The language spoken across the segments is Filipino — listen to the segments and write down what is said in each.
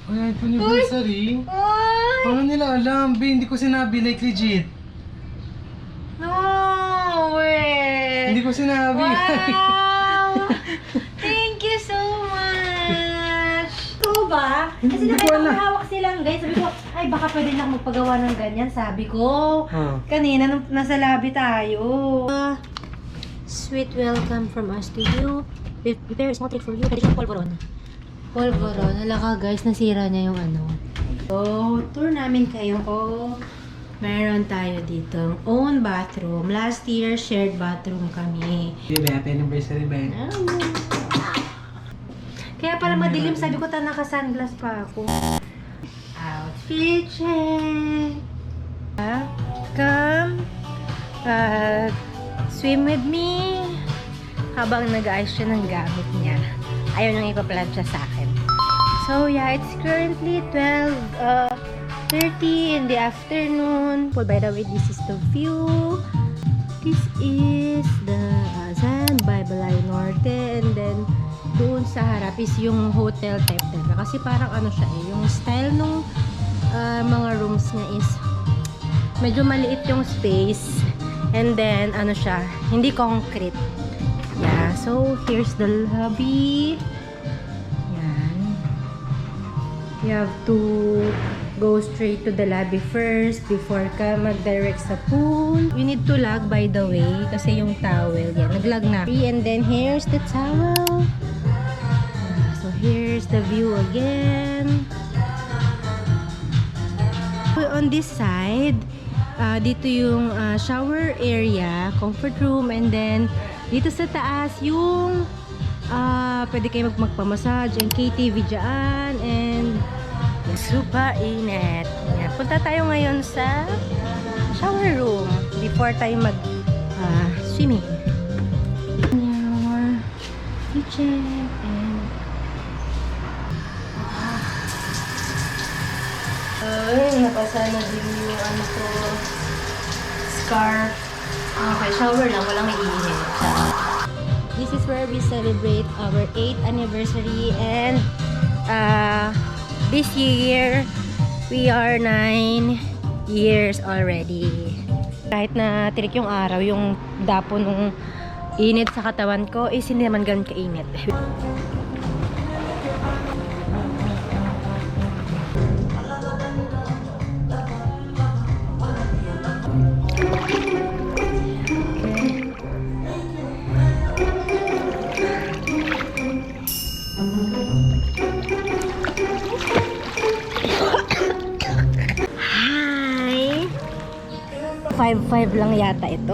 Ay, anniversary? Ay! Paano nila alam? Hindi ko sinabi, like legit. No way! Hindi ko sinabi. Wow! Thank you so much! Ito ba? Kasi Hindi ko nakita ko alam. may hawak silang guys. Sabi ko, ay baka pwede na ako magpagawa ng ganyan. Sabi ko, kanina nung nasa lobby tayo. Sweet welcome from us to you. We prepare a small treat for you. Traditional polvoron. Polvoron. Hala ka guys, nasira niya yung ano. So, tour namin kayo. Meron tayo dito own bathroom. Last year, shared bathroom kami. Happy anniversary, Ben. Kaya pala madilim, sabi ko naka-sunglass pa ako. Outfit check! Come, swim with me. Habang nag-aayos siya ng gamit niya. Ayaw nang ipa-plan siya sa akin. So yeah, it's currently 12:30 in the afternoon. Well, by the way, this is the view. This is the San Baybelay Norte, and then doon sa harap is yung hotel type talaga. Kasi parang ano siya eh, yung style nung mga rooms niya is medyo maliit yung space, and then ano siya, hindi concrete. Yeah, so here's the lobby. Yan. You have to go straight to the lobby first before ka mag-direct sa pool. You need to log, by the way, kasi yung towel, yan, nag-log na. And then here's the towel. So here's the view again. On this side, dito yung shower area, comfort room, and then dito sa taas yung pwede kayo magpamassage and KTV dyan, and super init. Yan. Punta tayo ngayon sa shower room before tayo mag swimming. Your kitchen and ay, napasa na din yung ano to, scarf. Okay, shower lang, walang iinit. This is where we celebrate our 8th anniversary, and this year we are 9 years already. Kahit na tirik yung araw, yung dapo nung init sa katawan ko is hindi naman ganun kainit. Hi! 5-5 lang yata ito.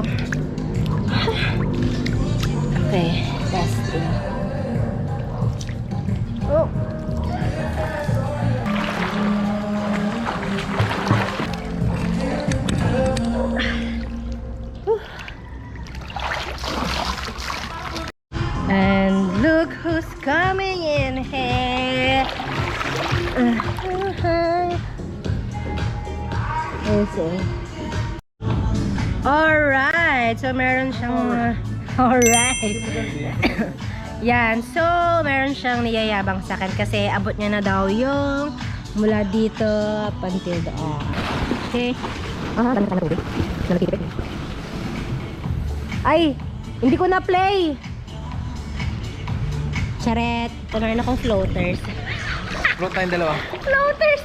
Okay, testing. Oh! And look who's coming in here. Let's see. Alright, so meron siyang alright. Yan, so meron siyang niyayabang sa akin kasi abot niya na daw yung mula dito up until doon. Okay. Dami ka na tubig. Nalagkitipid. Ay, hindi ko na play. Charet, meron akong floaters. Float tayong dalawa. Floaters!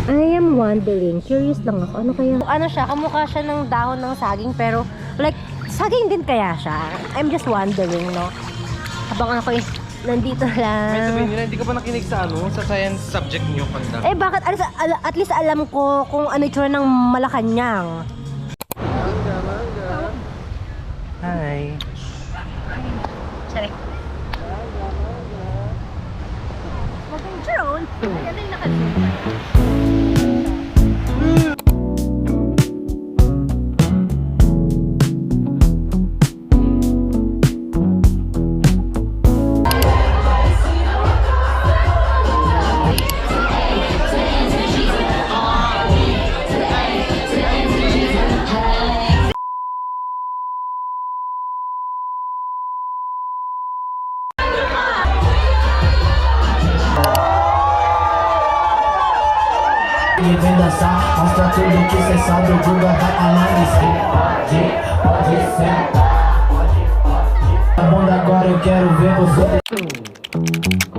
I am wondering, curious lang ako, ano kaya? Ano siya, kamukha siya ng dahon ng saging, pero like, saging din kaya siya? I'm just wondering, no? Habang ako nandito May sabihin lang. nila, hindi ka pa nakinig sa sa science subject niyo kanda. Eh bakit, at least alam ko kung ano itsura ng Malacanang. Hi. Sorry. Maging drone. Maganda yung naka-drone. e vem dançar. Mostra tudo que cê sabe, o Guga vai analisar. Pode sentar. A bunda agora eu quero ver você.